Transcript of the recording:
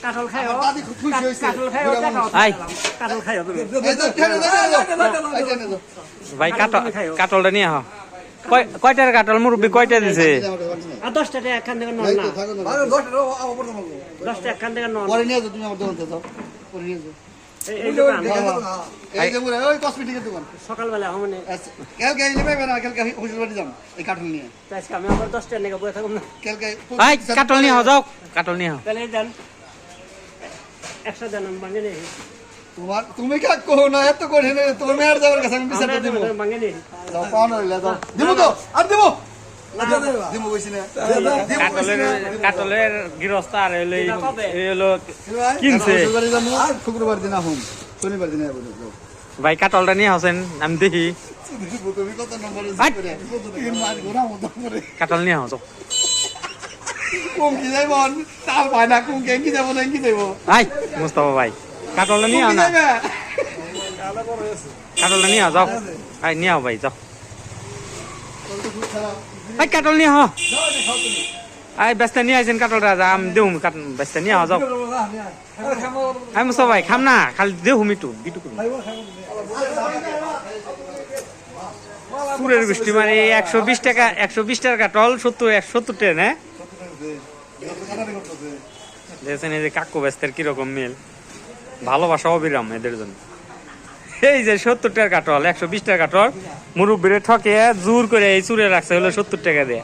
কাঁঠাল খাইও দাদি খুব খুশি হয়েছে কাঁঠাল খাইও আই কাঁঠাল খাইও তুমি এই তো ঠেলে দাও ভাই কাটলটা নিয়ে আহ কয়টার কাটল মুরব্বী কয়টা দিছে আর 10 টাকা একখান থেকে নন না 10 টাকা একখান থেকে নন পরে নিয়ে যাও তুমি আমার দোকান থেকে যাও পরে নিয়ে যাও এই দোকান এই যে মুরে ওই কসমেটিকের দোকান সকালবেলা মানে কালকে নেবে না কালকে হুজুর বাড়ি যাম এই কার্টুন নিয়ে আজকে আমি আবার 10 টাকা নিয়ে বসে থাকুম না কালকে আই কাটল নিয়ে আহ যাও কাটল নিয়ে আহ তাহলে দেন 100 দেন আমি ভাঙে নেই তোমার তুমি কি কো না এত করে নে তোমার মেয়ের যাবার কাছে আমি বিচার দেব ভাঙে নেই দাও পাওনা লইলা দাও দেবো তো আর দেবো দেবো কইছি না কাটলের গৃহস্থ আর হলো কিনছে হুজুর বাড়ি যাম শুক্রবার দিন আহুম শনিবার দিন আইবো ভাই কাটলটা নিয়ে আসেন আমি দেখি তুমি কত নম্বরে জিত করে তিন মাস ঘোরা মত করে কাটল নিয়ে আহ যাও কোন কি যাইব তার ভাই না কোন কে কি যাব না কি যাইব আই মুস্তাফা ভাই কাটলটা নিয়ে আহ না কাটলটা নিয়ে আহ যাও আই নিয়ে আহ ভাই যাও আই কাটল নিয়ে আহ আই ব্যস্ত নিয়ে আইছেন কাটলটা আমি দেউ ব্যস্ত নিয়ে আহ যাও আমি মুস্তাফা ভাই খাম না খালি দেউ মিটু বিটু পুরের গোষ্ঠী মানে 120 টাকা কাটল 70 টাকা হ্যাঁ দেখছেন এই যে কাকু ব্যস্তের কিরকম মিল ভালোবাসা অবিরাম এদের জন্য এই যে 70 টাকার কাটল 120 টাকা কাটল মুরব্বীরে ঠকে জোর করে এই চুরে রাখছে হলো 70 টাকা দিয়ে